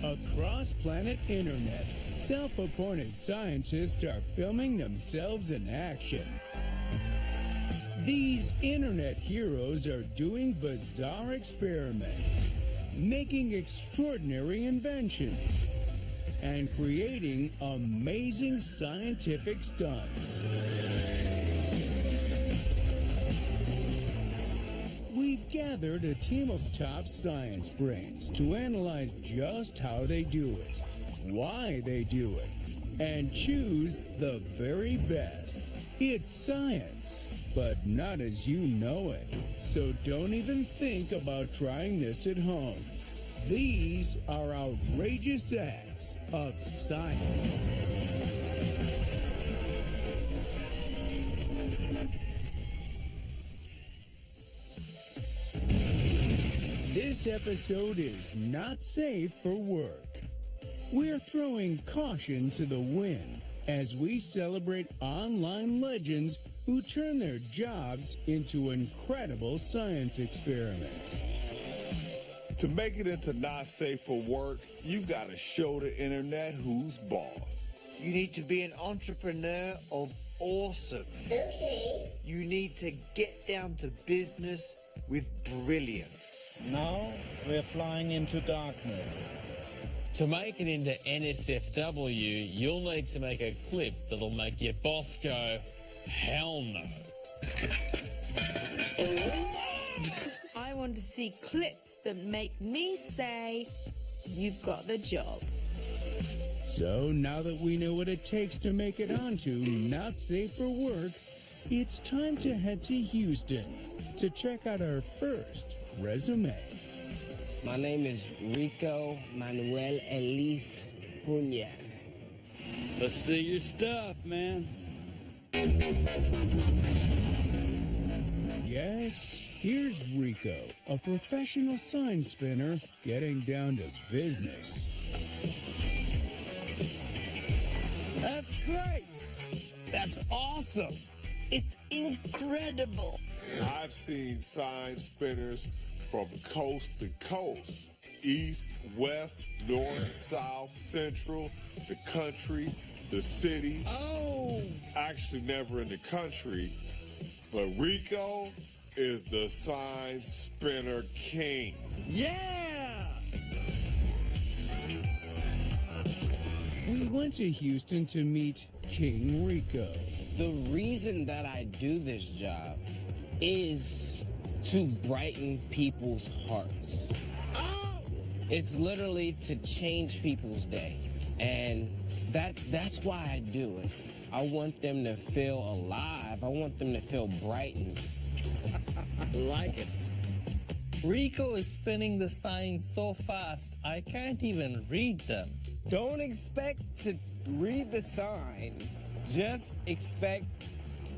Across planet internet, self-appointed scientists are filming themselves in action. These internet heroes are doing bizarre experiments, making extraordinary inventions, and creating amazing scientific stunts. We've gathered a team of top science brains to analyze just how they do it, why they do it, and choose the very best. It's science, but not as you know it. So don't even think about trying this at home. These are outrageous acts of science. This episode is not safe for work. We're throwing caution to the wind as we celebrate online legends who turn their jobs into incredible science experiments. To make it into not safe for work, you gotta show the internet who's boss. You need to be an entrepreneur of awesome. Okay. You need to get down to business with brilliance. Now we're flying into darkness. To make it into NSFW, you'll need to make a clip that'll make your boss go, hell no. I want to see clips that make me say, you've got the job. So now that we know what it takes to make it onto Not Safe for Work, it's time to head to Houston to check out our first resume. My name is Rico Manuel Elise Cunha. Let's see your stuff, man. Yes, here's Rico, a professional sign spinner getting down to business. That's great. That's awesome. It's incredible. I've seen sign spinners from coast to coast, east, west, north, south, central, the country, the city. Oh! Actually, never in the country, but Rico is the sign spinner king. Yeah! We went to Houston to meet King Rico. The reason that I do this job is to brighten people's hearts. Oh! It's literally to change people's day. And that's why I do it. I want them to feel alive. I want them to feel brightened. Like it. Rico is spinning the signs so fast, I can't even read them. Don't expect to read the sign. Just expect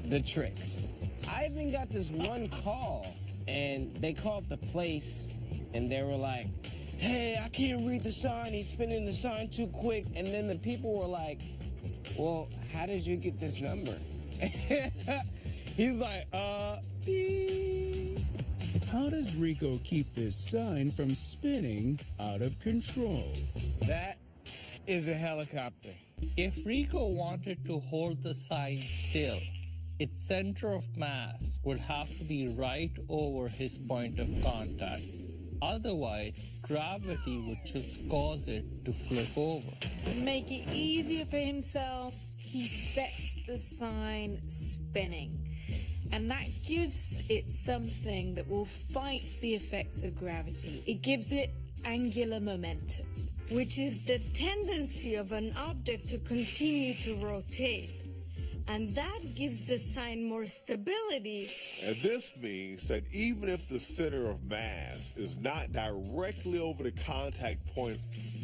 the tricks. I even got this one call, and they called the place, and they were like, hey, I can't read the sign. He's spinning the sign too quick. And then the people were like, well, how did you get this number? He's like, beep. How does Rico keep this sign from spinning out of control? That is a helicopter. If Rico wanted to hold the sign still, its center of mass would have to be right over his point of contact. Otherwise, gravity would just cause it to flip over. To make it easier for himself, he sets the sign spinning. And that gives it something that will fight the effects of gravity. It gives it angular momentum, which is the tendency of an object to continue to rotate. And that gives the sign more stability. And this means that even if the center of mass is not directly over the contact point,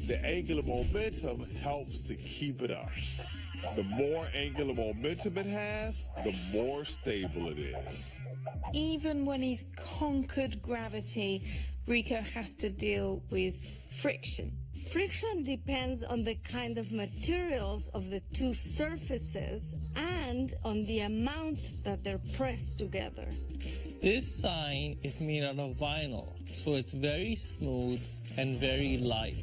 the angular momentum helps to keep it up. The more angular momentum it has, the more stable it is. Even when he's conquered gravity, Rico has to deal with friction. Friction depends on the kind of materials of the two surfaces and on the amount that they're pressed together. This sign is made out of vinyl, so it's very smooth and very light.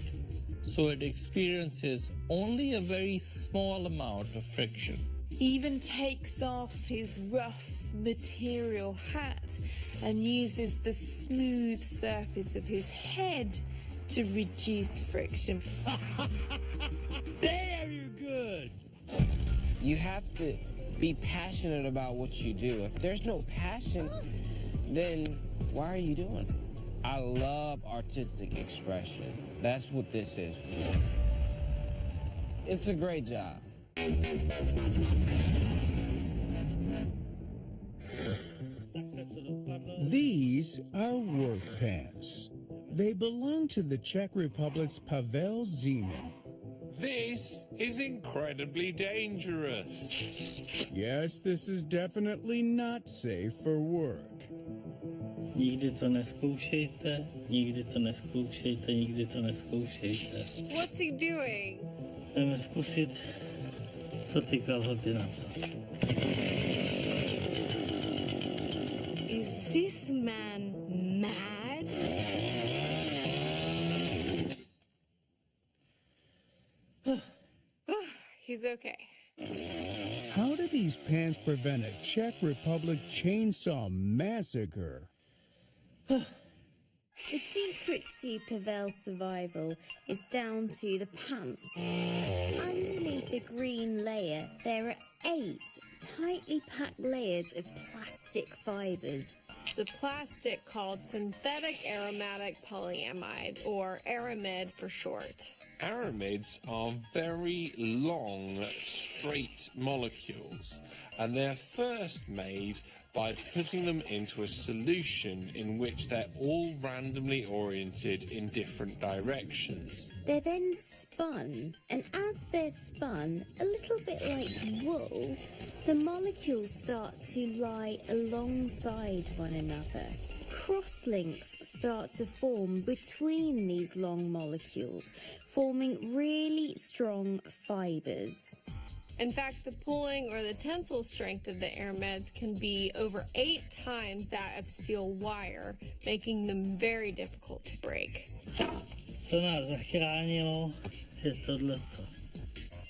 so it experiences only a very small amount of friction. He even takes off his rough material hat and uses the smooth surface of his head to reduce friction. Damn, you're good! You have to be passionate about what you do. If there's no passion, then why are you doing it? I love artistic expression. That's what this is for. It's a great job. These are work pants. They belong to the Czech Republic's Pavel Zeman. This is incredibly dangerous. Yes, this is definitely not safe for work. Nikdy to neskoušejte, nikdy to neskoušejte, nikdy to neskoušejte. What's he doing? Jdeme zkusit, co ty kalhoty na to. Is this man mad? He's okay. How do these pants prevent a Czech Republic chainsaw massacre? The secret to Pavel's survival is down to the pants. Underneath the green layer, there are 8 tightly packed layers of plastic fibers. It's a plastic called synthetic aromatic polyamide, or aramid for short. Aramids are very long, straight molecules, and they're first made by putting them into a solution in which they're all randomly oriented in different directions. They're then spun, and as they're spun, a little bit like wool, the molecules start to lie alongside one another. Crosslinks start to form between these long molecules, forming really strong fibers. In fact, the pulling or the tensile strength of the aramids can be over 8 times that of steel wire, making them very difficult to break. Co nás zachránilo, je tohleto.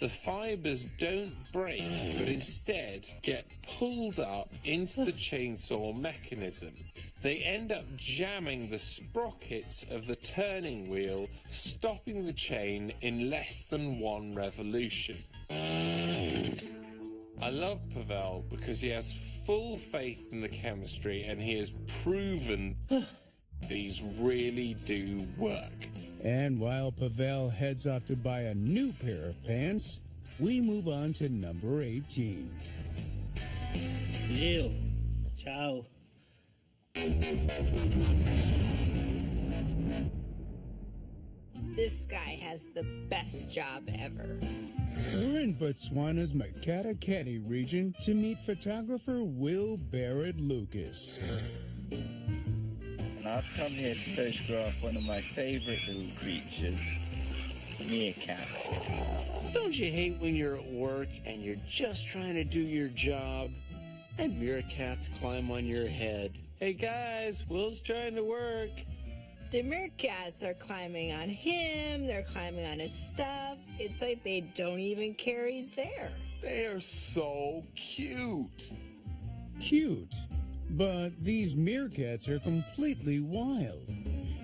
The fibers don't break, but instead get pulled up into the chainsaw mechanism. They end up jamming the sprockets of the turning wheel, stopping the chain in less than 1 revolution. I love Pavel because he has full faith in the chemistry and he has proven these really do work. And while Pavel heads off to buy a new pair of pants, we move on to number 18. Jill, ciao. This guy has the best job ever. We're in Botswana's Makati region to meet photographer Will Barrett Lucas. And I've come here to photograph one of my favorite little creatures, meerkats. Don't you hate when you're at work and you're just trying to do your job and meerkats climb on your head? Hey guys, Will's trying to work. The meerkats are climbing on him, they're climbing on his stuff. It's like they don't even care he's there. They are so cute. Cute? But these meerkats are completely wild.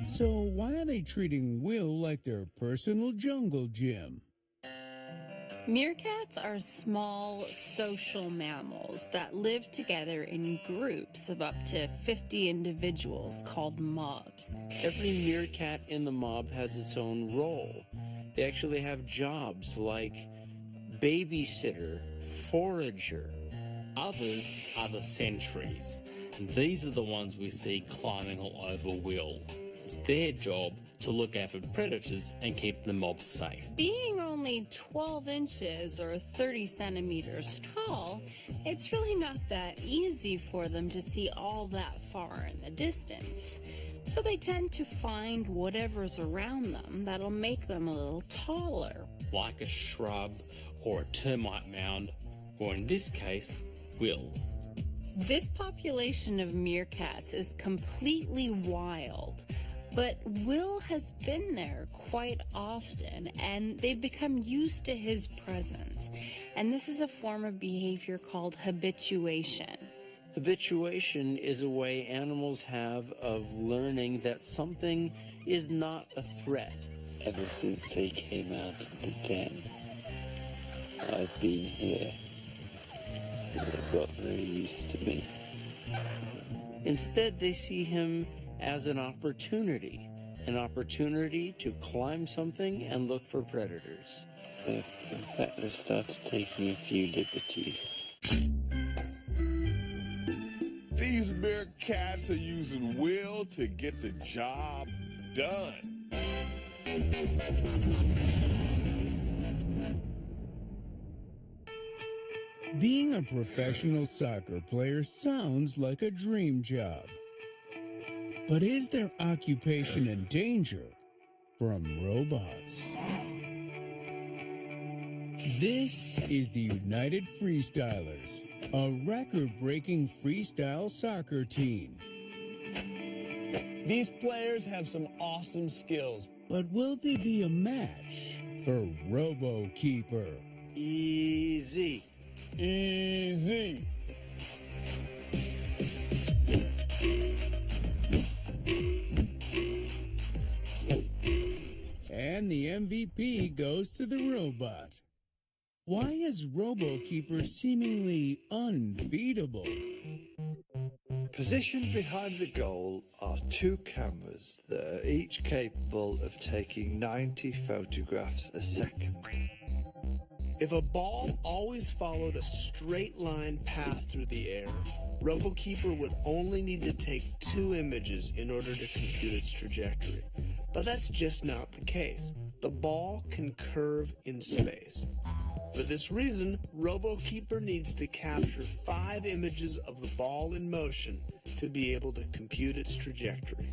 So why are they treating Will like their personal jungle gym? Meerkats are small social mammals that live together in groups of up to 50 individuals called mobs. Every meerkat in the mob has its own role. They actually have jobs like babysitter, forager. Others are the sentries. These are the ones we see climbing all over Will. It's their job to look out for predators and keep the mob safe. Being only 12 inches or 30 centimeters tall, it's really not that easy for them to see all that far in the distance. So they tend to find whatever's around them that'll make them a little taller. Like a shrub or a termite mound, or in this case, Will. This population of meerkats is completely wild, But Will has been there quite often, and they've become used to his presence. And this is a form of behavior called habituation. Habituation is a way animals have of learning that something is not a threat. Ever since they came out of the den, I've been here, so they've got very used to me. Instead, they see him as an opportunity to climb something and look for predators. In fact, they've started taking a few liberties. These meerkats are using will to get the job done. Being a professional soccer player sounds like a dream job. But is their occupation in danger from robots? This is the United Freestylers, a record-breaking freestyle soccer team. These players have some awesome skills. But will they be a match for RoboKeeper? Easy. Easy. And the MVP goes to the robot. Why is RoboKeeper seemingly unbeatable? Positioned behind the goal are two cameras that are each capable of taking 90 photographs a second. If a ball always followed a straight line path through the air, RoboKeeper would only need to take 2 images in order to compute its trajectory. But that's just not the case. The ball can curve in space. For this reason, RoboKeeper needs to capture 5 images of the ball in motion to be able to compute its trajectory.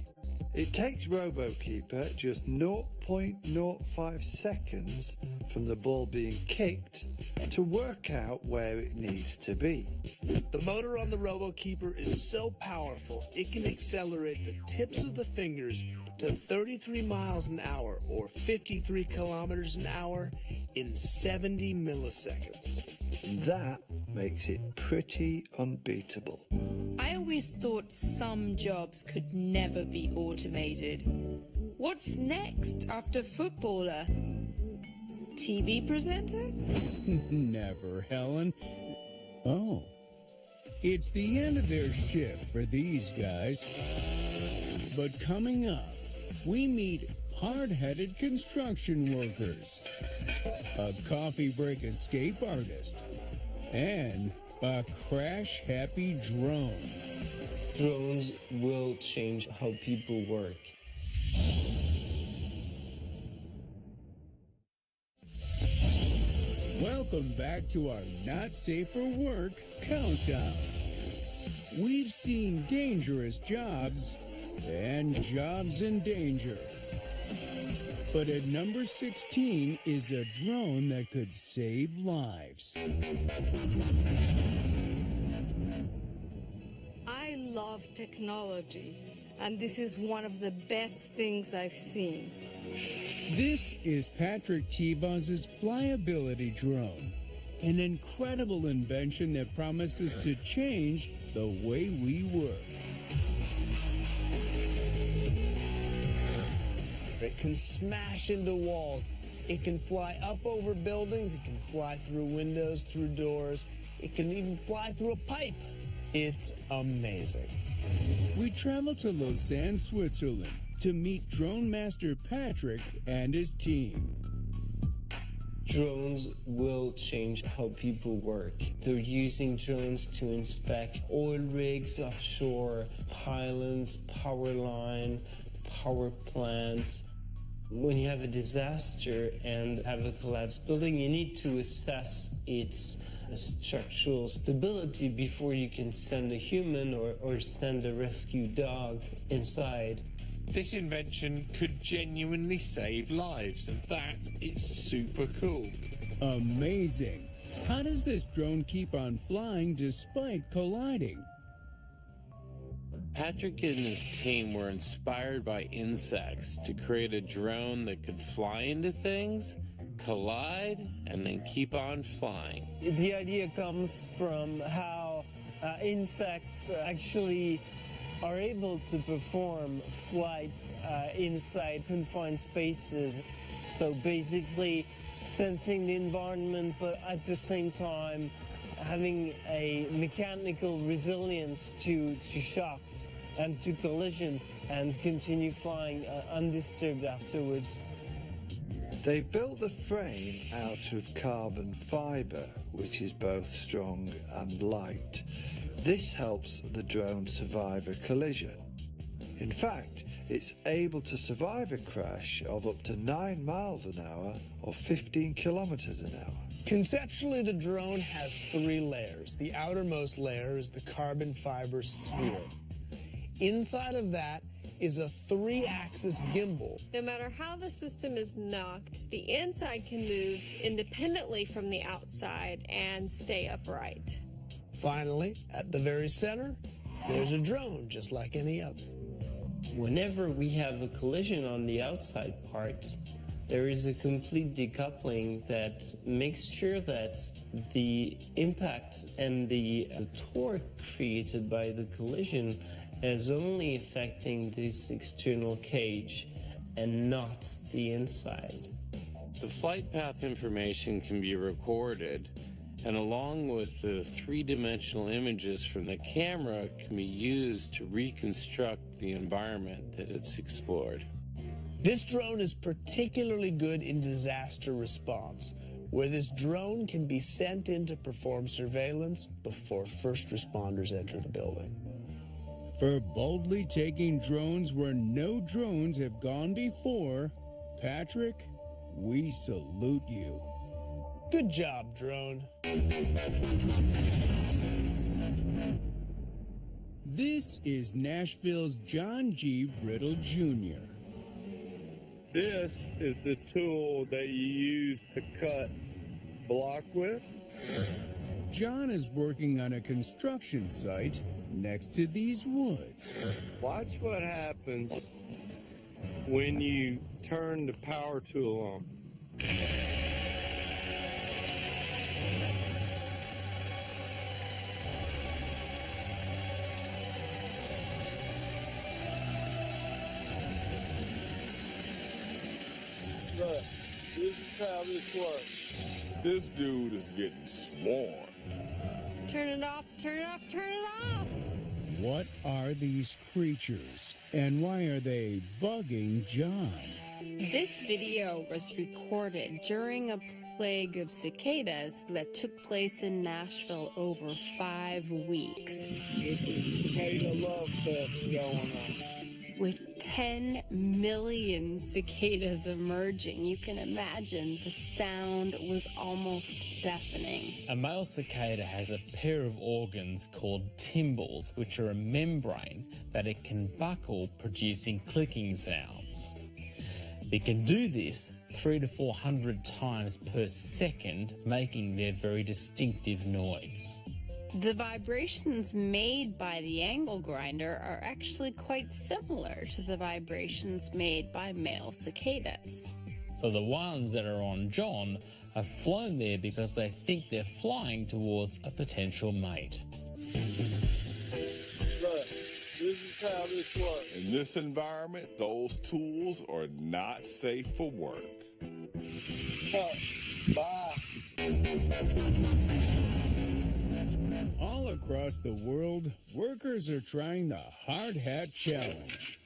It takes RoboKeeper just 0.05 seconds from the ball being kicked to work out where it needs to be. The motor on the RoboKeeper is so powerful, it can accelerate the tips of the fingers to 33 miles an hour or 53 kilometers an hour in 70 milliseconds. That makes it pretty unbeatable. I always thought some jobs could never be automated. What's next after footballer? TV presenter? Never, Helen. Oh, it's the end of their shift for these guys. But coming up, we meet hard-headed construction workers, a coffee break escape artist, and a crash-happy drone. Drones will change how people work. Welcome back to our Not Safe for Work countdown. We've seen dangerous jobs and jobs in danger. But at number 16 is a drone that could save lives. I love technology, and this is one of the best things I've seen. This is Patrick T-Buzz's Flyability Drone, an incredible invention that promises to change the way we work. It can smash into walls. It can fly up over buildings. It can fly through windows, through doors. It can even fly through a pipe. It's amazing. We travel to Lausanne, Switzerland to meet drone master Patrick and his team. Drones will change how people work. They're using drones to inspect oil rigs offshore, pylons, power line, power plants. When you have a disaster and have a collapsed building, you need to assess its structural stability before you can send a human or send a rescue dog inside. This invention could genuinely save lives, and that is super cool. Amazing. How does this drone keep on flying despite colliding? Patrick and his team were inspired by insects to create a drone that could fly into things, collide, and then keep on flying. The idea comes from how insects actually are able to perform flights inside confined spaces. So basically sensing the environment, but at the same time having a mechanical resilience to shocks and to collision, and continue flying undisturbed afterwards. They built the frame out of carbon fibre, which is both strong and light. This helps the drone survive a collision. In fact, it's able to survive a crash of up to 9 miles an hour or 15 kilometers an hour. Conceptually, the drone has 3 layers. The outermost layer is the carbon fiber sphere. Inside of that is a 3-axis gimbal. No matter how the system is knocked, the inside can move independently from the outside and stay upright. Finally, at the very center, there's a drone just like any other. Whenever we have a collision on the outside part, there is a complete decoupling that makes sure that the impact and the torque created by the collision is only affecting this external cage and not the inside. The flight path information can be recorded, and along with the 3-dimensional images from the camera can be used to reconstruct the environment that it's explored. This drone is particularly good in disaster response, where this drone can be sent in to perform surveillance before first responders enter the building. For boldly taking drones where no drones have gone before, Patrick, we salute you. Good job, drone. This is Nashville's John G. Brittle Jr. This is the tool that you use to cut block with. John is working on a construction site next to these woods. Watch what happens when you turn the power tool on. Look, this is how this works. This dude is getting swarmed. Turn it off, turn it off, turn it off! What are these creatures, and why are they bugging John? This video was recorded during a plague of cicadas that took place in Nashville over 5 weeks. This is cicada love fest going on. With 10 million cicadas emerging, you can imagine the sound was almost deafening. A male cicada has a pair of organs called tymbals, which are a membrane that it can buckle, producing clicking sounds. It can do this 300 to 400 times per second, making their very distinctive noise. The vibrations made by the angle grinder are actually quite similar to the vibrations made by male cicadas. So the ones that are on John have flown there because they think they're flying towards a potential mate. Look, this is how this works. In this environment, those tools are not safe for work. Bye. All across the world, workers are trying the Hard Hat Challenge.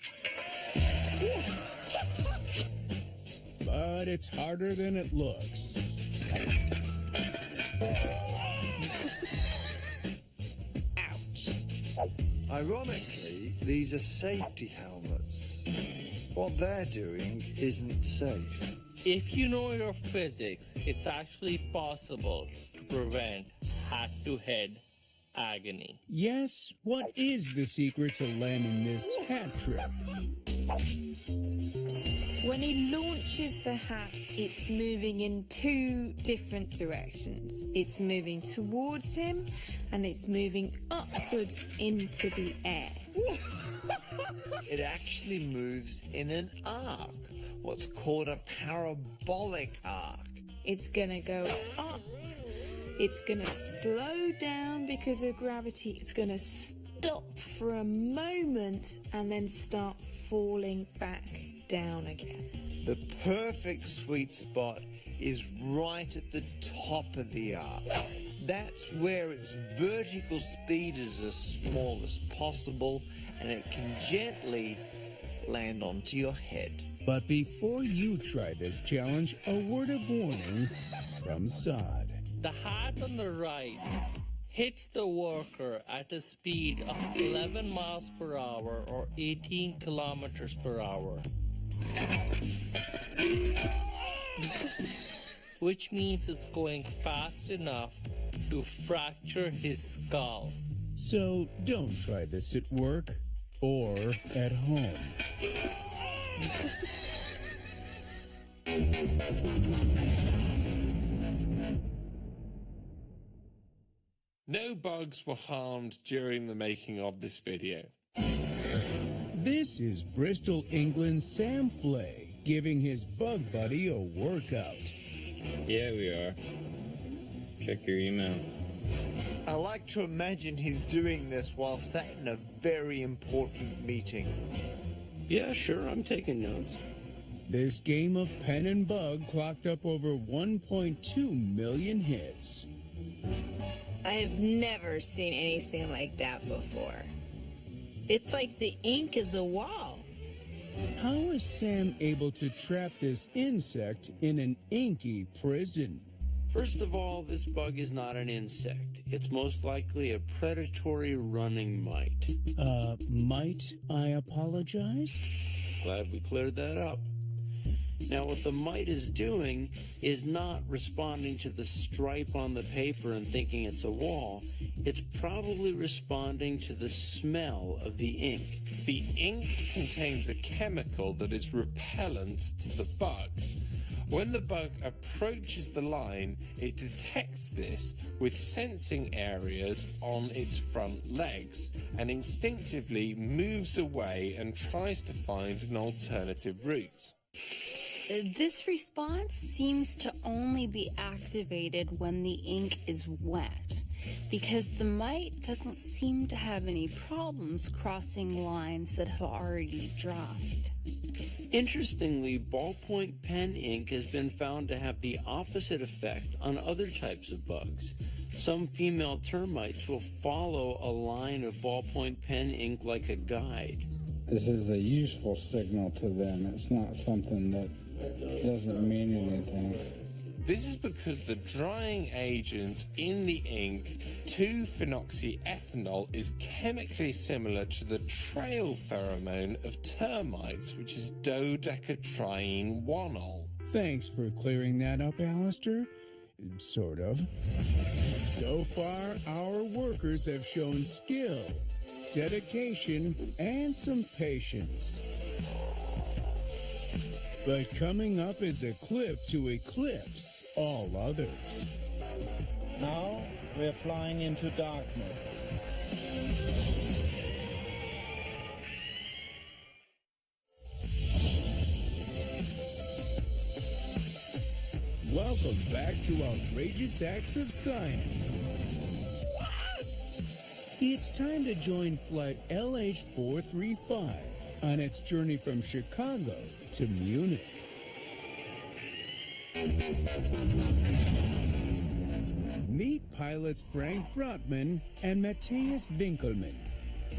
But it's harder than it looks. Ouch. Ironically, these are safety helmets. What they're doing isn't safe. If you know your physics, it's actually possible to prevent head-to-head agony. Yes, what is the secret to landing this hat trick? When he launches the hat, it's moving in 2 different directions. It's moving towards him and it's moving upwards into the air. It actually moves in an arc, what's called a parabolic arc. It's gonna go up. It's gonna slow down because of gravity. It's gonna stop for a moment and then start falling back down again. The perfect sweet spot is right at the top of the arc. That's where its vertical speed is as small as possible and it can gently land onto your head. But before you try this challenge, a word of warning from Sod. The hat on the right hits the worker at a speed of 11 miles per hour or 18 kilometers per hour. Which means it's going fast enough to fracture his skull. So don't try this at work or at home. No bugs were harmed during the making of this video. This is Bristol, England's Sam Flay giving his bug buddy a workout. Yeah, we are. Check your email. I like to imagine he's doing this while sat in a very important meeting. Yeah, sure, I'm taking notes. This game of pen and bug clocked up over 1.2 million hits. I've never seen anything like that before. It's like the ink is a wall. How is Sam able to trap this insect in an inky prison? First of all, this bug is not an insect. It's most likely a predatory running mite. Might I apologize? Glad we cleared that up. Now, what the mite is doing is not responding to the stripe on the paper and thinking it's a wall. It's probably responding to the smell of the ink. The ink contains a chemical that is repellent to the bug. When the bug approaches the line, it detects this with sensing areas on its front legs and instinctively moves away and tries to find an alternative route. This response seems to only be activated when the ink is wet, because the mite doesn't seem to have any problems crossing lines that have already dried. Interestingly, ballpoint pen ink has been found to have the opposite effect on other types of bugs. Some female termites will follow a line of ballpoint pen ink like a guide. This is a useful signal to them. It's not something that doesn't mean anything. This is because the drying agent in the ink, 2-phenoxyethanol, is chemically similar to the trail pheromone of termites, which is dodecatriene-1-ol. Thanks for clearing that up, Alistair. Sort of. So far, our workers have shown skill, dedication, and some patience. But coming up is a clip to eclipse all others. Now we're flying into darkness. Welcome back to Outrageous Acts of Science. It's time to join flight LH435 on its journey from Chicago to Munich. Meet pilots Frank Brotman and Matthias Winkelmann.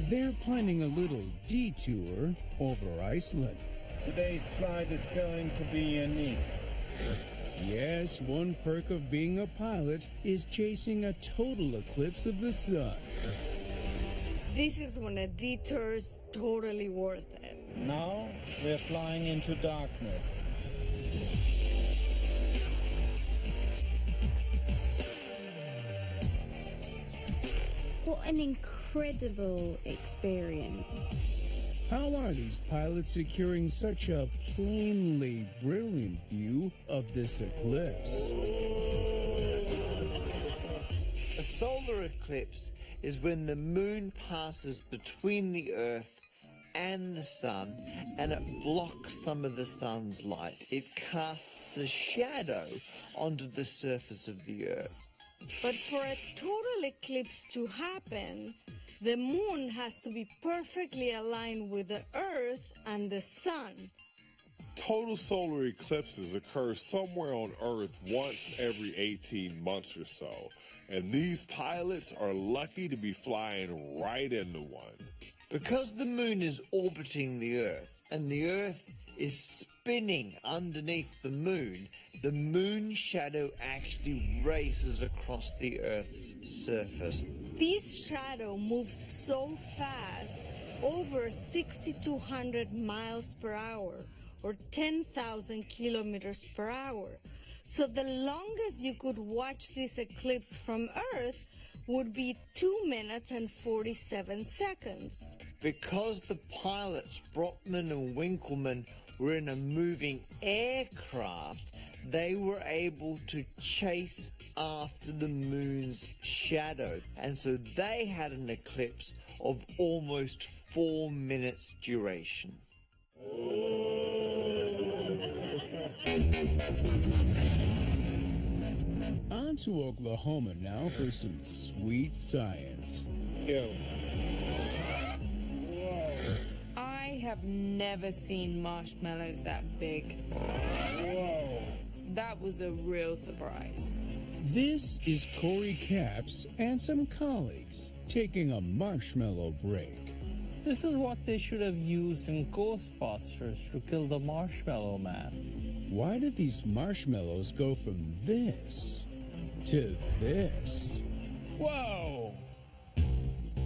They're planning a little detour over Iceland. Today's flight is going to be unique. Yes, one perk of being a pilot is chasing a total eclipse of the sun. This is when a detour's totally worth it. Now we're flying into darkness. What an incredible experience. How are these pilots securing such a plainly brilliant view of this eclipse? As solar eclipse is when the moon passes between the Earth and the sun, and it blocks some of the sun's light. It casts a shadow onto the surface of the Earth. But for a total eclipse to happen, the moon has to be perfectly aligned with the Earth and the sun. Total solar eclipses occur somewhere on Earth once every 18 months or so, and these pilots are lucky to be flying right into one. Because the moon is orbiting the Earth and the Earth is spinning underneath the moon shadow actually races across the Earth's surface. This shadow moves so fast, over 6,200 miles per hour, or 10,000 kilometers per hour. So the longest you could watch this eclipse from Earth would be 2 minutes and 47 seconds. Because the pilots, Brockman and Winkleman, were in a moving aircraft, they were able to chase after the moon's shadow. And so they had an eclipse of almost 4 minutes duration. On to Oklahoma now for some sweet science. I have never seen marshmallows that big. Whoa. That was a real surprise. This is Corey Capps and some colleagues taking a marshmallow break. This is what they should have used in Ghostbusters to kill the Marshmallow Man. Why did these marshmallows go from this to this? Whoa!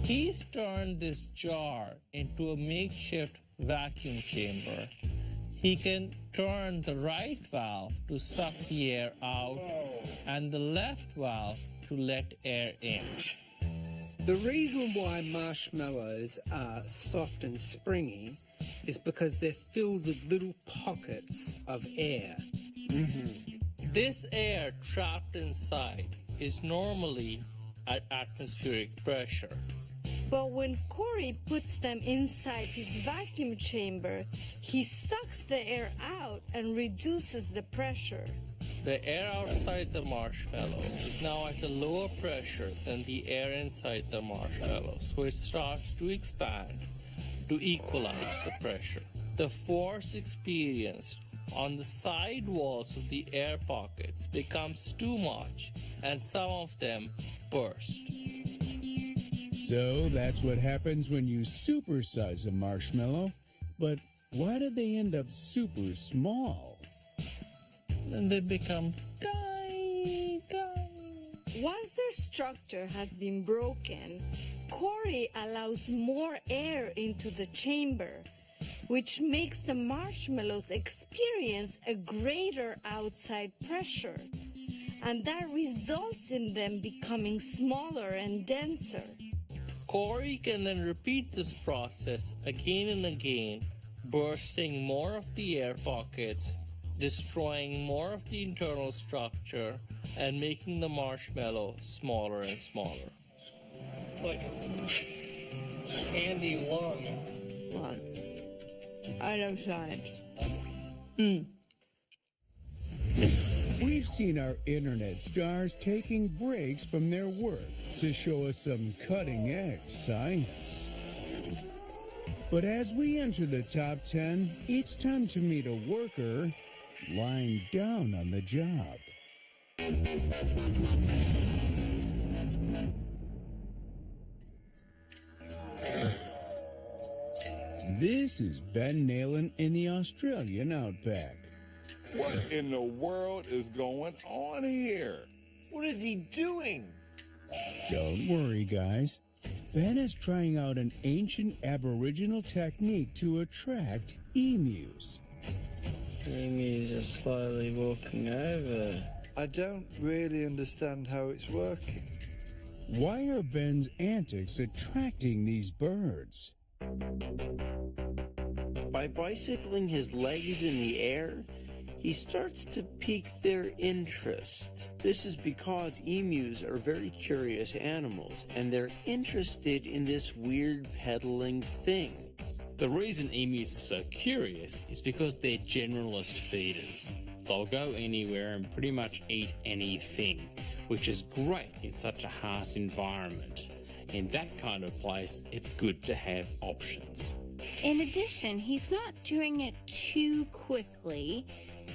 He's turned this jar into a makeshift vacuum chamber. He can turn the right valve to suck the air out and the left valve to let air in. The reason why marshmallows are soft and springy is because they're filled with little pockets of air. This air trapped inside is normally at atmospheric pressure. But when Corey puts them inside his vacuum chamber, he sucks the air out and reduces the pressure. The air outside the marshmallow is now at a lower pressure than the air inside the marshmallow, so it starts to expand to equalize the pressure. The force experienced on the side walls of the air pockets becomes too much, and some of them burst. So that's what happens when you supersize a marshmallow. But why did they end up super small? Then they become tiny. Once their structure has been broken, Corey allows more air into the chamber, which makes the marshmallows experience a greater outside pressure. And that results in them becoming smaller and denser. Corey can then repeat this process again and again, bursting more of the air pockets, destroying more of the internal structure, and making the marshmallow smaller and smaller. It's like a candy lung. I love science. We've seen our internet stars taking breaks from their work to show us some cutting-edge science. But as we enter the top 10, it's time to meet a worker lying down on the job. This is Ben Nalen in the Australian outback. What in the world is going on here? What is he doing? Don't worry, guys. Ben is trying out an ancient Aboriginal technique to attract emus. Emus are slowly walking over. I don't really understand how it's working. Why are Ben's antics attracting these birds? By bicycling his legs in the air, he starts to pique their interest. This is because emus are very curious animals, and they're interested in this weird peddling thing. The reason emus are so curious is because they're generalist feeders. They'll go anywhere and pretty much eat anything, which is great in such a harsh environment. In that kind of place, it's good to have options. In addition, he's not doing it too quickly,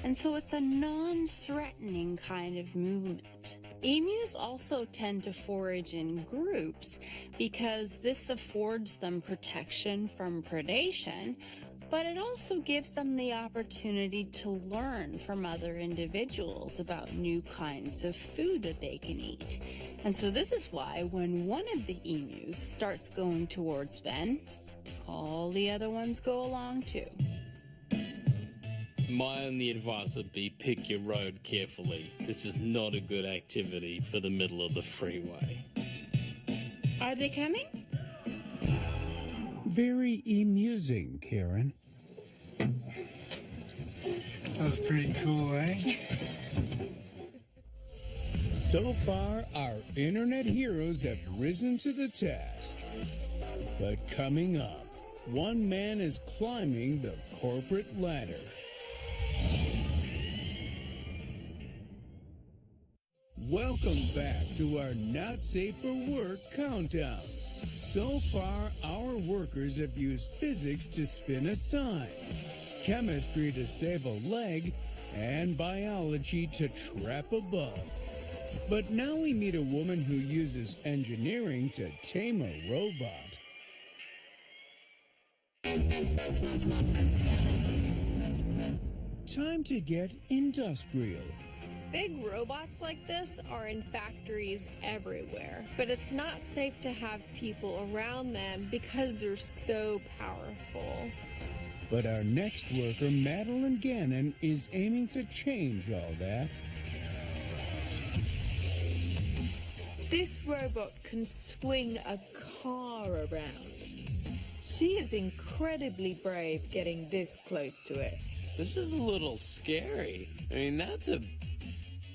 and so it's a non-threatening kind of movement. Emus also tend to forage in groups because this affords them protection from predation, but it also gives them the opportunity to learn from other individuals about new kinds of food that they can eat. And so this is why when one of the emus starts going towards Ben, all the other ones go along too. My only advice would be pick your road carefully. This is not a good activity for the middle of the freeway. Are they coming? Very amusing, Karen. That was pretty cool, eh? So far, our internet heroes have risen to the task. But coming up, one man is climbing the corporate ladder. Welcome back to our Not Safe for Work countdown. So far, our workers have used physics to spin a sign, chemistry to save a leg, and biology to trap a bug. But now we meet a woman who uses engineering to tame a robot. Time to get industrial. Big robots like this are in factories everywhere, but it's not safe to have people around them because they're so powerful. But our next worker, Madeline Gannon, is aiming to change all that. This robot can swing a car around. She is incredibly brave getting this close to it. This is a little scary. I mean, that's a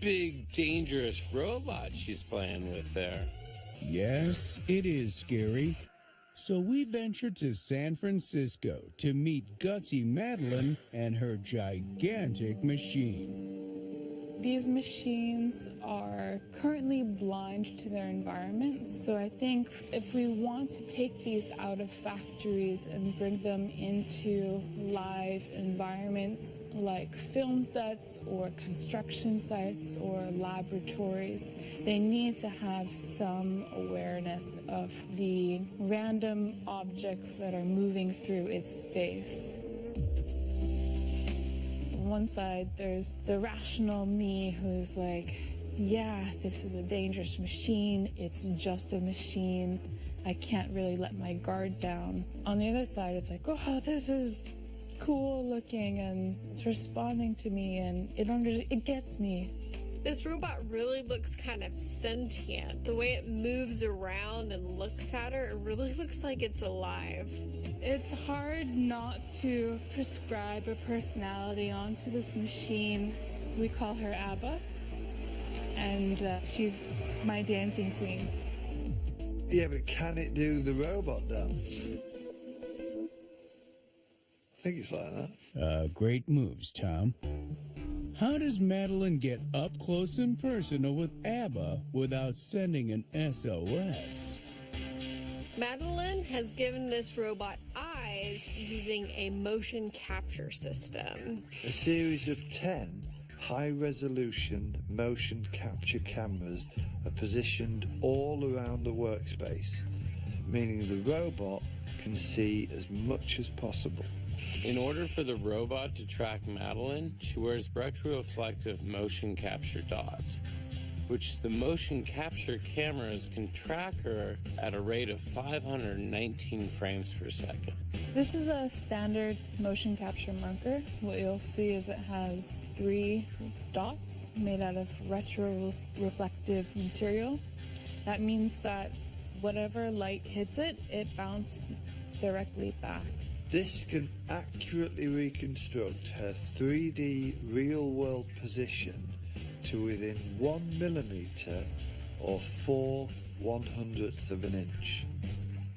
big, dangerous robot she's playing with there. Yes, it is scary. So we ventured to San Francisco to meet gutsy Madeline and her gigantic machine. These machines are currently blind to their environment, so I think if we want to take these out of factories and bring them into live environments like film sets or construction sites or laboratories, they need to have some awareness of the random objects that are moving through its space. On one side, there's the rational me who's like, yeah, this is a dangerous machine. It's just a machine. I can't really let my guard down. On the other side, it's like, oh, this is cool looking and it's responding to me and it gets me. This robot really looks kind of sentient. The way it moves around and looks at her, it really looks like it's alive. It's hard not to prescribe a personality onto this machine. We call her ABBA, and she's my dancing queen. Yeah, but can it do the robot dance? I think it's like that. Great moves, Tom. How does Madeline get up close and personal with ABBA without sending an SOS? Madeline has given this robot eyes using a motion capture system. A series of 10 high-resolution motion capture cameras are positioned all around the workspace, meaning the robot can see as much as possible. In order for the robot to track Madeline, she wears retroreflective motion capture dots, which the motion capture cameras can track her at a rate of 519 frames per second. This is a standard motion capture marker. What you'll see is it has 3 dots made out of retroreflective material. That means that whatever light hits it, it bounces directly back. This can accurately reconstruct her 3D real-world position to within 1 millimeter or 4/100th of an inch.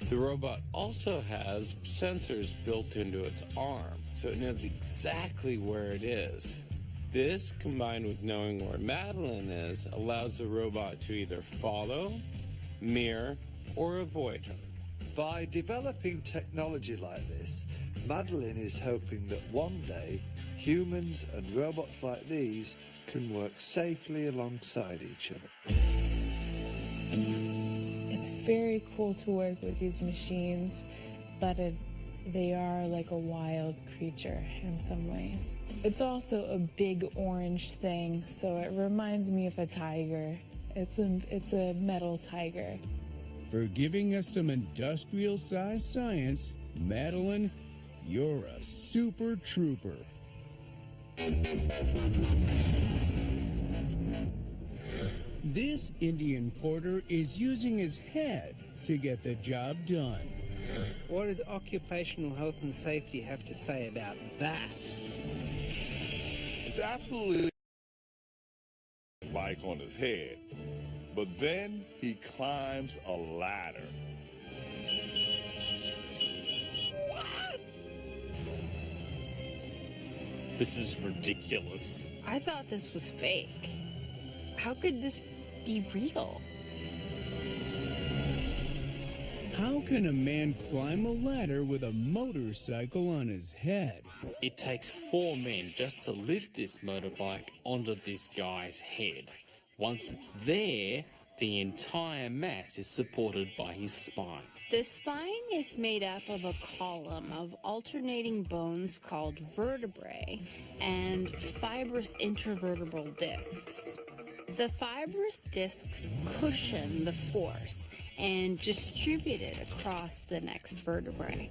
The robot also has sensors built into its arm, so it knows exactly where it is. This, combined with knowing where Madeline is, allows the robot to either follow, mirror, or avoid her. By developing technology like this, Madeline is hoping that one day humans and robots like these can work safely alongside each other. It's very cool to work with these machines, but they are like a wild creature in some ways. It's also a big orange thing, so it reminds me of a tiger. It's a metal tiger. For giving us some industrial-sized science, Madeline, you're a super trooper. This Indian porter is using his head to get the job done. What does occupational health and safety have to say about that? It's absolutely bike on his head, but then he climbs a ladder. This is ridiculous. I thought this was fake. How could this be real? How can a man climb a ladder with a motorcycle on his head? It takes 4 men just to lift this motorbike onto this guy's head. Once it's there, the entire mass is supported by his spine. The spine is made up of a column of alternating bones called vertebrae and fibrous intervertebral discs. The fibrous discs cushion the force and distribute it across the next vertebrae.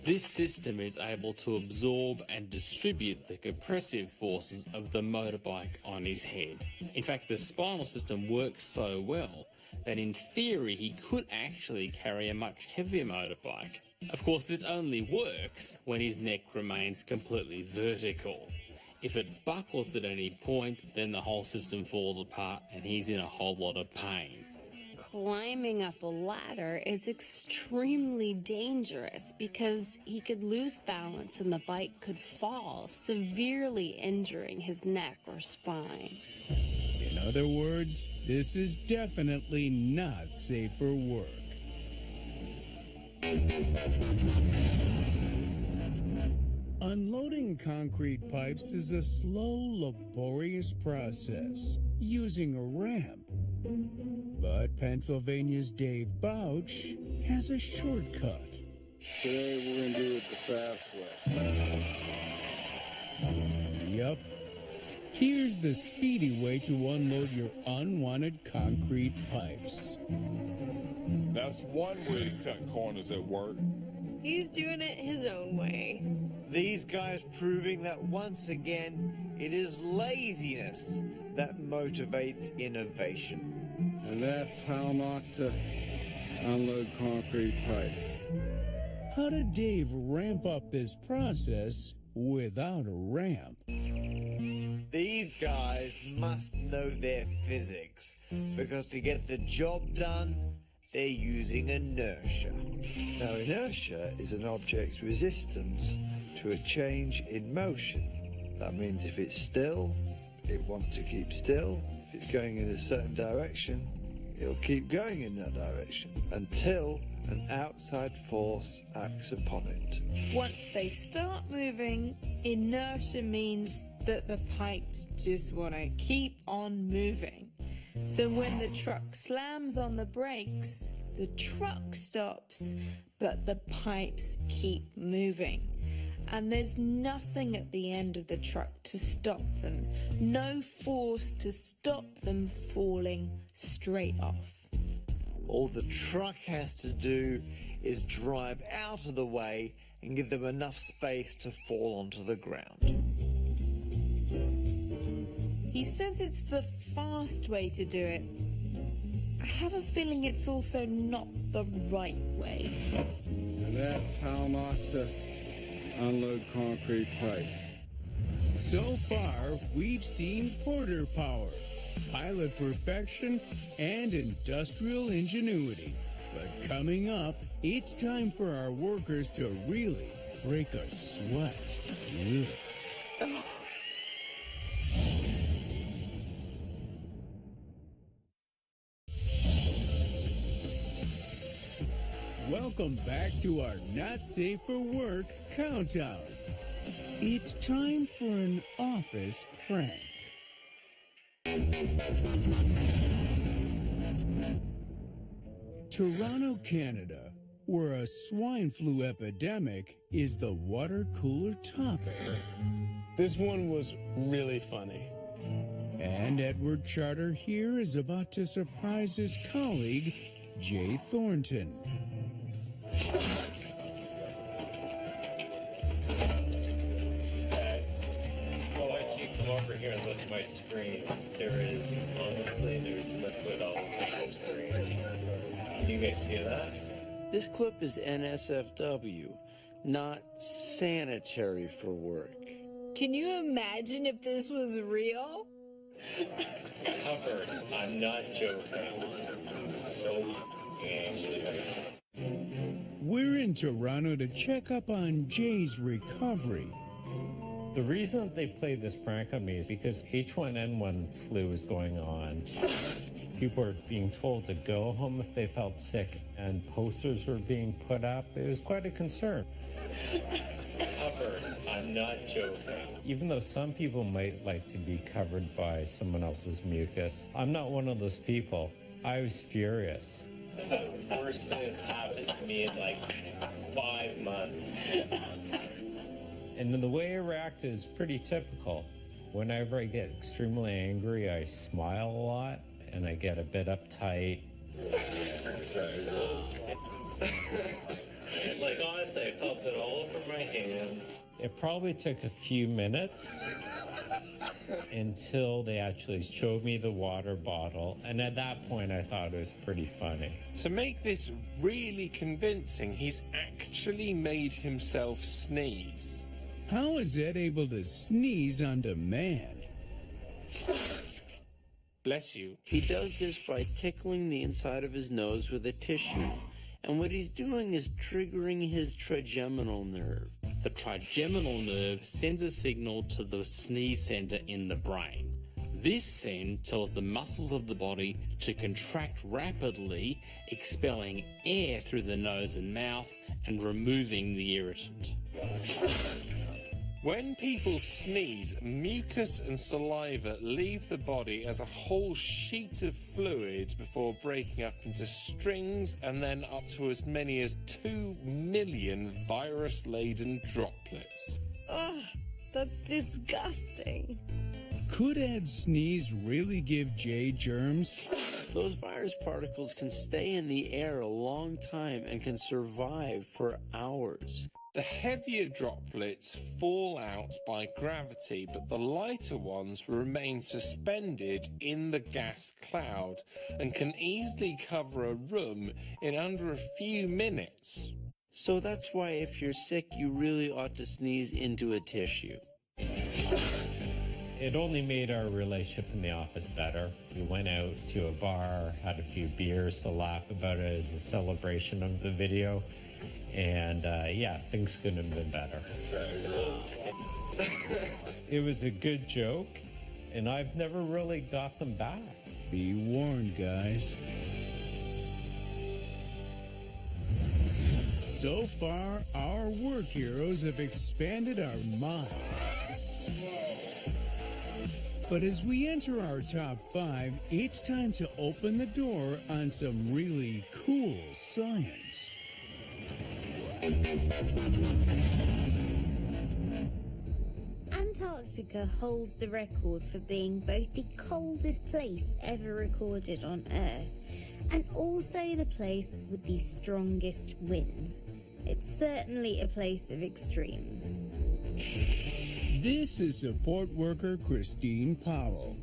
This system is able to absorb and distribute the compressive forces of the motorbike on his head. In fact, the spinal system works so well that in theory he could actually carry a much heavier motorbike. Of course, this only works when his neck remains completely vertical. If it buckles at any point, then the whole system falls apart and he's in a whole lot of pain. Climbing up a ladder is extremely dangerous because he could lose balance and the bike could fall, severely injuring his neck or spine. In other words, this is definitely not safe for work. Unloading concrete pipes is a slow, laborious process using a ramp. But Pennsylvania's Dave Bouch has a shortcut. Today we're going to do it the fast way. Yep. Here's the speedy way to unload your unwanted concrete pipes. That's one way to cut corners at work. He's doing it his own way. These guys proving that once again, it is laziness that motivates innovation. And that's how not to unload concrete pipe. How did Dave ramp up this process without a ramp? These guys must know their physics, because to get the job done, they're using inertia. Now, inertia is an object's resistance to a change in motion. That means if it's still, it wants to keep still. If it's going in a certain direction, it'll keep going in that direction until an outside force acts upon it. Once they start moving, inertia means that the pipes just want to keep on moving. So when the truck slams on the brakes, the truck stops, but the pipes keep moving. And there's nothing at the end of the truck to stop them. No force to stop them falling straight off. All the truck has to do is drive out of the way and give them enough space to fall onto the ground. He says it's the fast way to do it. have a feeling it's also not the right way. And that's how not to unload concrete pipe. So far, we've seen porter power, pilot perfection, and industrial ingenuity. But coming up, it's time for our workers to really break a sweat. Ugh. Welcome back to our Not Safe for Work countdown. It's time for an office prank. Toronto, Canada, where a swine flu epidemic is the water cooler topic. This one was really funny. And Edward Charter here is about to surprise his colleague, Jay Thornton. Well, why don't you come over here and look at my screen? There's liquid all over the screen. Do you guys see that? This clip is NSFW, not sanitary for work. Can you imagine if this was real? It's covered. I'm not joking. I'm so angry. We're in Toronto to check up on Jay's recovery. The reason that they played this prank on me is because H1N1 flu is going on. People were being told to go home if they felt sick, and posters were being put up. It was quite a concern. It's covered. I'm not joking. Even though some people might like to be covered by someone else's mucus, I'm not one of those people. I was furious. That's the worst thing that's happened to me in like 5 months. And then the way I react is pretty typical. Whenever I get extremely angry, I smile a lot and I get a bit uptight. Like honestly, I felt it all over my hands. It probably took a few minutes until they actually showed me the water bottle, and at that point I thought it was pretty funny. To make this really convincing, he's actually made himself sneeze. How is Ed able to sneeze on demand? Bless you. He does this by tickling the inside of his nose with a tissue. And what he's doing is triggering his trigeminal nerve. The trigeminal nerve sends a signal to the sneeze center in the brain. This send tells the muscles of the body to contract rapidly, expelling air through the nose and mouth and removing the irritant. When people sneeze, mucus and saliva leave the body as a whole sheet of fluid before breaking up into strings and then up to as many as 2 million virus-laden droplets. Ugh, that's disgusting. Could Ed's sneeze really give Jay germs? Those virus particles can stay in the air a long time and can survive for hours. The heavier droplets fall out by gravity, but the lighter ones remain suspended in the gas cloud and can easily cover a room in under a few minutes. So that's why if you're sick, you really ought to sneeze into a tissue. It only made our relationship in the office better. We went out to a bar, had a few beers to laugh about it as a celebration of the video. And yeah, things couldn't have been better. It was a good joke, and I've never really got them back. Be warned, guys. So far, our work heroes have expanded our minds. But as we enter our top 5, it's time to open the door on some really cool science. Antarctica holds the record for being both the coldest place ever recorded on Earth and also the place with the strongest winds. It's certainly a place of extremes. This is support worker Christine Powell.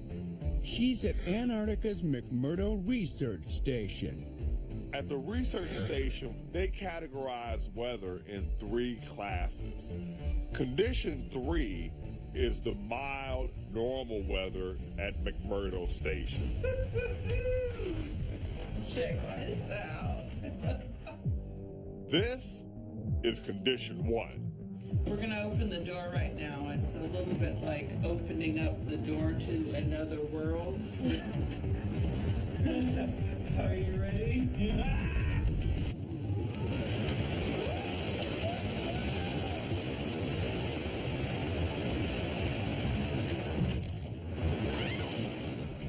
She's at Antarctica's McMurdo Research Station. At the research station, they categorize weather in 3 classes. Condition 3 is the mild, normal weather at McMurdo Station. Check this out. This is condition 1. We're going to open the door right now. It's a little bit like opening up the door to another world. Are you ready?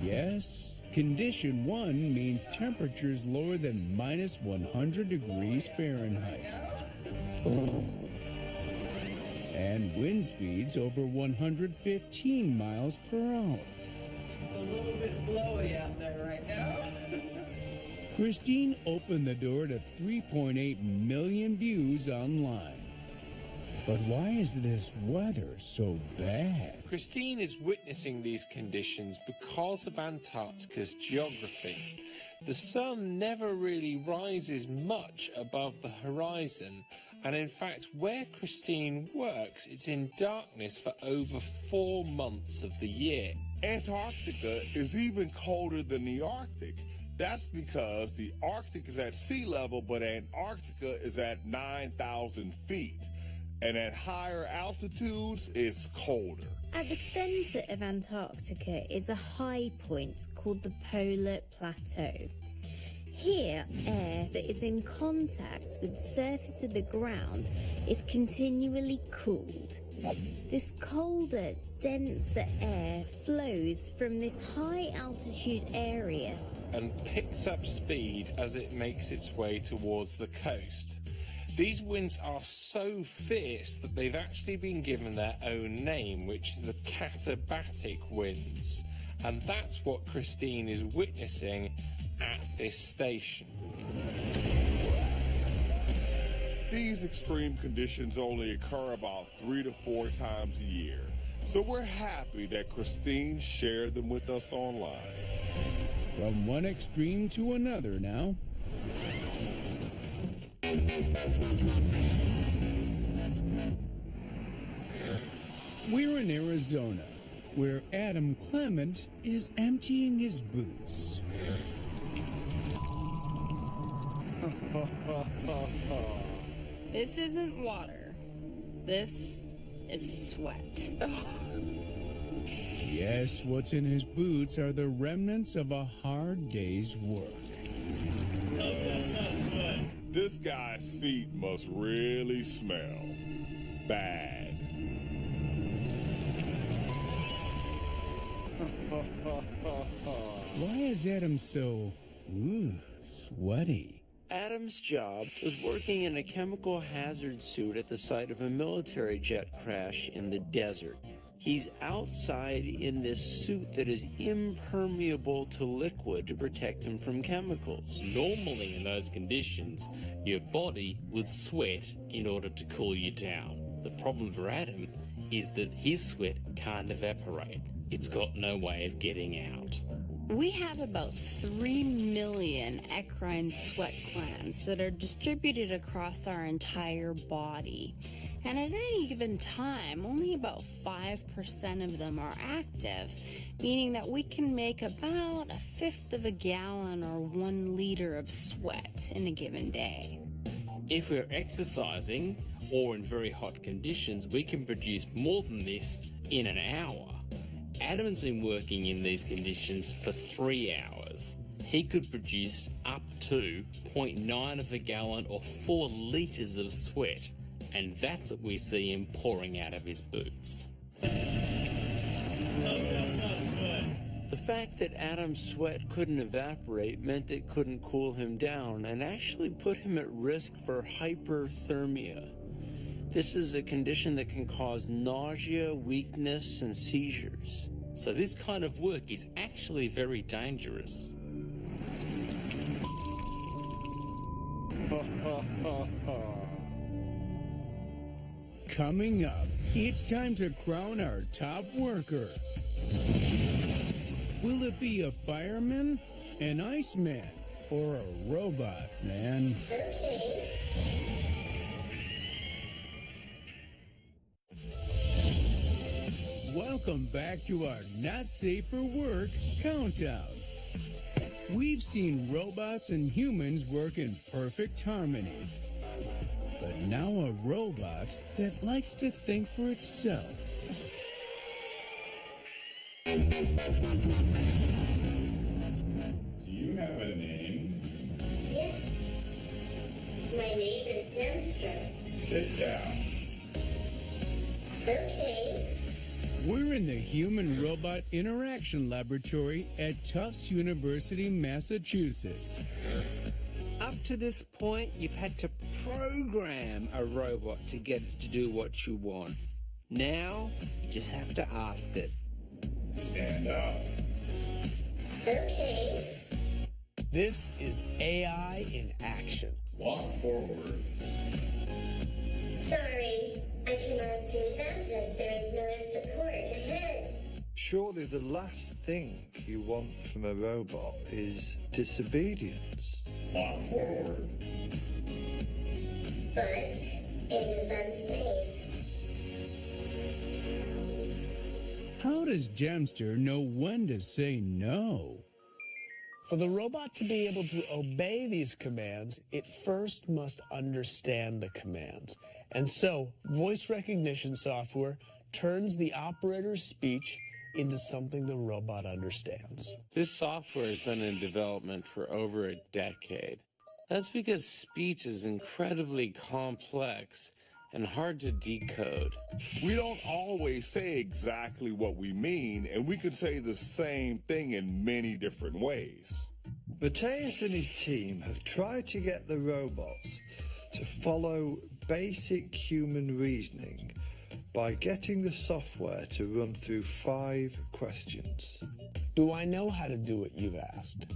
Yes, condition 1 means temperatures lower than minus 100 degrees Fahrenheit. And wind speeds over 115 miles per hour. It's a little bit blowy out there right now. Christine opened the door to 3.8 million views online. But why is this weather so bad? Christine is witnessing these conditions because of Antarctica's geography. The sun never really rises much above the horizon, and in fact, where Christine works, it's in darkness for over 4 months of the year. Antarctica is even colder than the Arctic. That's because the Arctic is at sea level, but Antarctica is at 9,000 feet. And at higher altitudes, it's colder. At the centre of Antarctica is a high point called the Polar Plateau. Here, air that is in contact with the surface of the ground is continually cooled. This colder, denser air flows from this high altitude area and picks up speed as it makes its way towards the coast. These winds are so fierce that they've actually been given their own name, which is the katabatic winds. And that's what Christine is witnessing at this station. These extreme conditions only occur about 3 to 4 times a year. So we're happy that Christine shared them with us online. From one extreme to another now. We're in Arizona, where Adam Clement is emptying his boots. This isn't water. This is sweat. Yes, what's in his boots are the remnants of a hard day's work. This guy's feet must really smell bad. Why is Adam so sweaty? Adam's job was working in a chemical hazard suit at the site of a military jet crash in the desert. He's outside in this suit that is impermeable to liquid to protect him from chemicals. Normally in those conditions, your body would sweat in order to cool you down. The problem for Adam is that his sweat can't evaporate. It's got no way of getting out. We have about 3 million eccrine sweat glands that are distributed across our entire body. And at any given time, only about 5% of them are active, meaning that we can make about 1/5 of a gallon or 1 liter of sweat in a given day. If we're exercising or in very hot conditions, we can produce more than this in an hour. Adam's been working in these conditions for 3 hours. He could produce up to 0.9 of a gallon or 4 litres of sweat, and that's what we see him pouring out of his boots. The fact that Adam's sweat couldn't evaporate meant it couldn't cool him down and actually put him at risk for hyperthermia. This is a condition that can cause nausea, weakness, and seizures. So this kind of work is actually very dangerous. Coming up, it's time to crown our top worker. Will it be a fireman, an iceman, or a robot man? Welcome back to our Not Safe for Work countdown. We've seen robots and humans work in perfect harmony. But now a robot that likes to think for itself. Do you have a name? Yes. My name is Dempster. Sit down. Okay. We're in the Human-Robot Interaction Laboratory at Tufts University, Massachusetts. Up to this point, you've had to program a robot to get it to do what you want. Now, you just have to ask it. Stand up. Okay. This is AI in action. Walk forward. Sorry, I cannot do that as there is no support ahead. Surely the last thing you want from a robot is disobedience. Walk forward. But it is unsafe. How does Dempster know when to say no? For the robot to be able to obey these commands, it first must understand the commands. And so, voice recognition software turns the operator's speech into something the robot understands. This software has been in development for over a decade. That's because speech is incredibly complex and hard to decode. We don't always say exactly what we mean, and we could say the same thing in many different ways. Mateus and his team have tried to get the robots to follow basic human reasoning by getting the software to run through 5 questions. Do I know how to do what you've asked?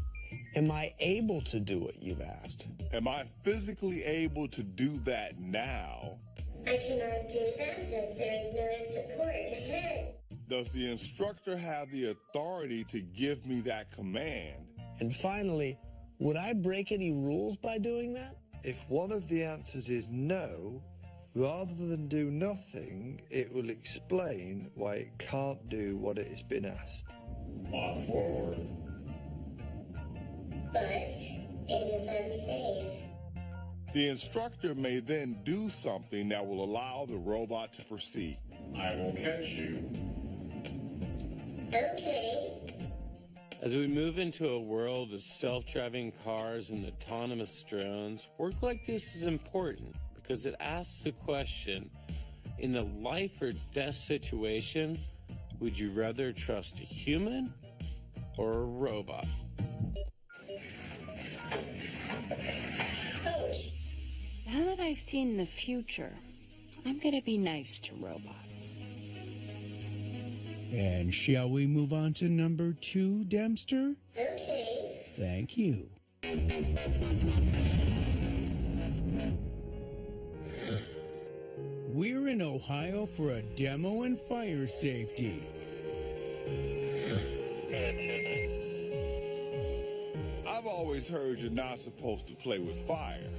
Am I able to do what you've asked? Am I physically able to do that now? I cannot do that as there is no support ahead. Does the instructor have the authority to give me that command? And finally, would I break any rules by doing that? If one of the answers is no, rather than do nothing, it will explain why it can't do what it has been asked. Walk forward. But it is unsafe. The instructor may then do something that will allow the robot to proceed. I will catch you. Okay. As we move into a world of self-driving cars and autonomous drones, work like this is important because it asks the question, in a life or death situation, would you rather trust a human or a robot? Now that I've seen the future, I'm gonna be nice to robots. And shall we move on to number 2, Dempster? Okay. Thank you. We're in Ohio for a demo in fire safety. I've always heard you're not supposed to play with fire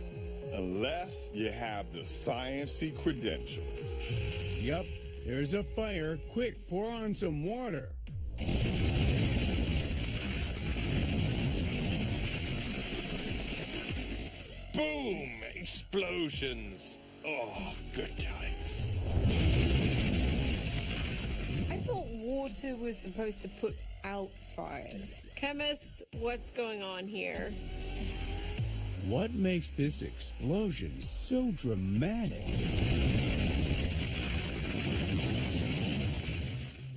unless you have the sciencey credentials. Yup, there's a fire. Quick, pour on some water. Boom! Explosions! Oh, good times. I thought water was supposed to put out fires. Chemists, what's going on here? What makes this explosion so dramatic?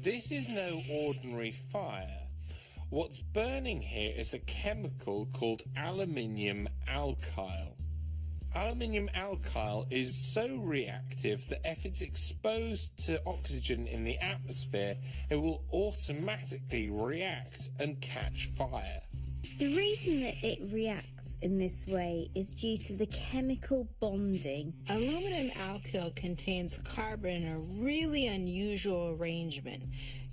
This is no ordinary fire. What's burning here is a chemical called aluminium alkyl. Aluminium alkyl is so reactive that if it's exposed to oxygen in the atmosphere, it will automatically react and catch fire. The reason that it reacts in this way is due to the chemical bonding. Aluminum alkyl contains carbon in a really unusual arrangement.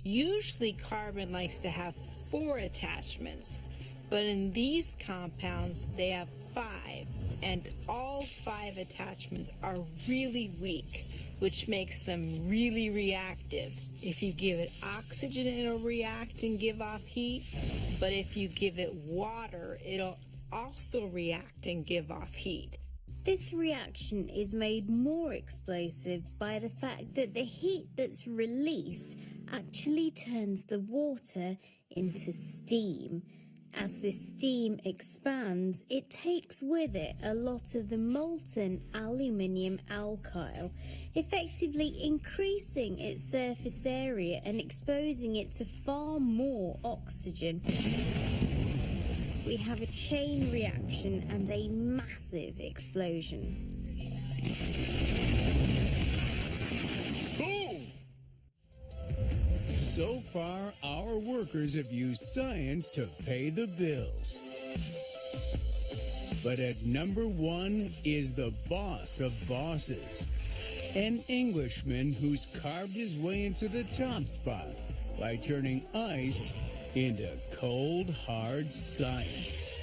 Usually carbon likes to have 4 attachments, but in these compounds they have 5, and all 5 attachments are really weak, which makes them really reactive. If you give it oxygen, it'll react and give off heat, but if you give it water, it'll also react and give off heat. This reaction is made more explosive by the fact that the heat that's released actually turns the water into steam. As the steam expands, it takes with it a lot of the molten aluminium alkyl, effectively increasing its surface area and exposing it to far more oxygen. We have a chain reaction and a massive explosion. Boom! So far, our workers have used science to pay the bills. But at number 1 is the boss of bosses, an Englishman who's carved his way into the top spot by turning ice into cold, hard science.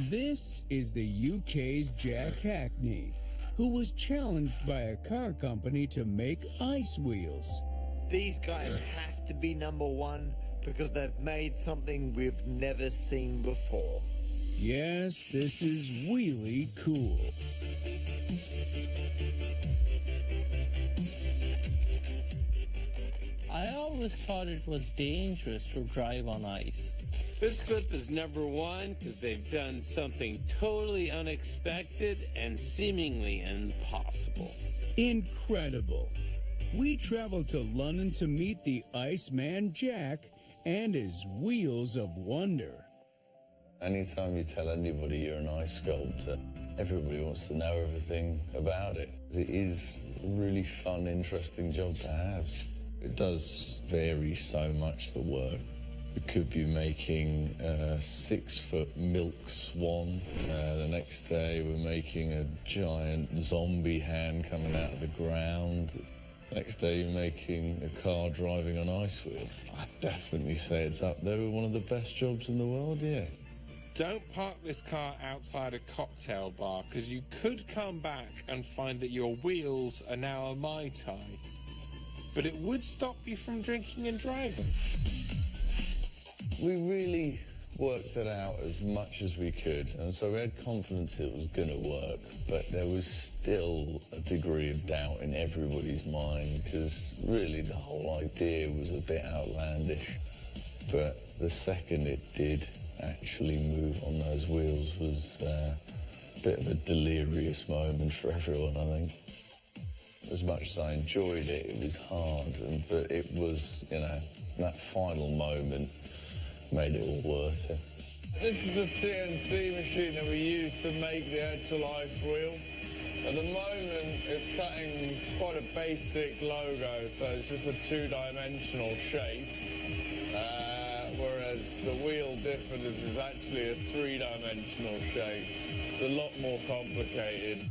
This is the UK's Jack Hackney, who was challenged by a car company to make ice wheels. These guys have to be number 1 because they've made something we've never seen before. Yes, this is really cool. I always thought it was dangerous to drive on ice. This clip is number 1 because they've done something totally unexpected and seemingly impossible. Incredible. We traveled to London to meet the Iceman Jack and his wheels of wonder. Anytime you tell anybody you're an ice sculptor, everybody wants to know everything about it. It is a really fun, interesting job to have. It does vary so much, the work. We could be making a 6-foot milk swan. The next day we're making a giant zombie hand coming out of the ground. Next day you're making a car driving on ice wheel. I'd definitely say it's up there with one of the best jobs in the world, yeah. Don't park this car outside a cocktail bar because you could come back and find that your wheels are now a Mai Tai. But it would stop you from drinking and driving. We really worked it out as much as we could, and so we had confidence it was going to work, but there was still a degree of doubt in everybody's mind because really the whole idea was a bit outlandish. But the second it did actually move on those wheels was a bit of a delirious moment for everyone, I think. As much as I enjoyed it, it was hard, but it was, you know, that final moment made it all worth it. This is the CNC machine that we use to make the actual ice wheel. At the moment, it's cutting quite a basic logo, so it's just a 2-dimensional shape, whereas the wheel difference is actually a 3-dimensional shape. It's a lot more complicated.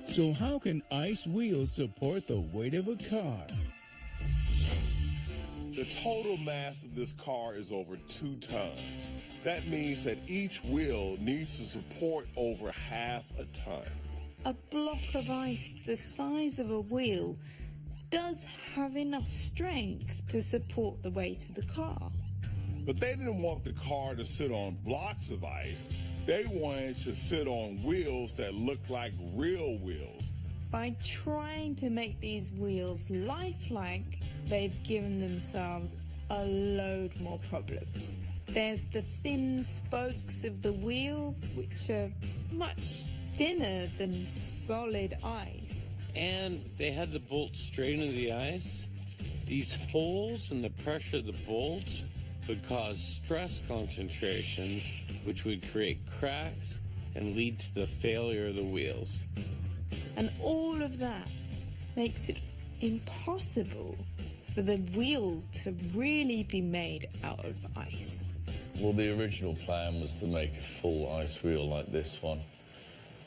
So how can ice wheels support the weight of a car? The total mass of this car is over 2 tons. That means that each wheel needs to support over half a ton. A block of ice the size of a wheel does have enough strength to support the weight of the car. But they didn't want the car to sit on blocks of ice. They wanted to sit on wheels that looked like real wheels. By trying to make these wheels lifelike, they've given themselves a load more problems. There's the thin spokes of the wheels, which are much thinner than solid ice. And if they had the bolts straight into the ice, these holes and the pressure of the bolts would cause stress concentrations, which would create cracks and lead to the failure of the wheels. And all of that makes it impossible for the wheel to really be made out of ice? Well, the original plan was to make a full ice wheel like this one.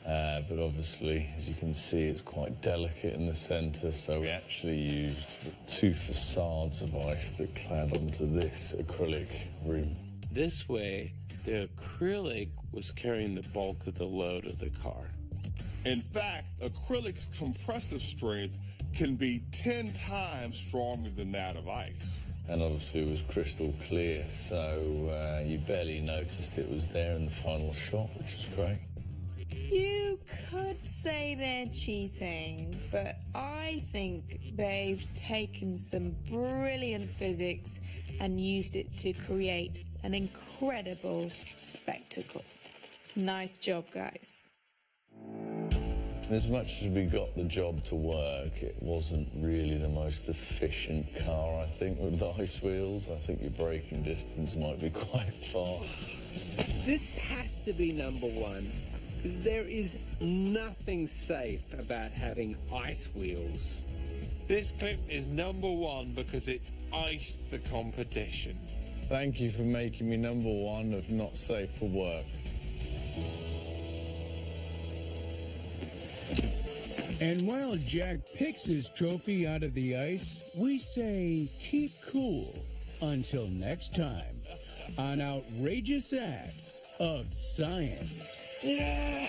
But obviously, as you can see, it's quite delicate in the centre, so we actually used 2 facades of ice that clad onto this acrylic rim. This way, the acrylic was carrying the bulk of the load of the car. In fact, acrylic's compressive strength can be 10 times stronger than that of ice. And obviously it was crystal clear, so you barely noticed it was there in the final shot, which was great. You could say they're cheating, but I think they've taken some brilliant physics and used it to create an incredible spectacle. Nice job, guys. As much as we got the job to work, it wasn't really the most efficient car, I think, with the ice wheels. I think your braking distance might be quite far. This has to be number 1, because there is nothing safe about having ice wheels. This clip is number 1 because it's iced the competition. Thank you for making me number 1 of not safe for work. And while Jack picks his trophy out of the ice, we say keep cool until next time on Outrageous Acts of Science. Yeah.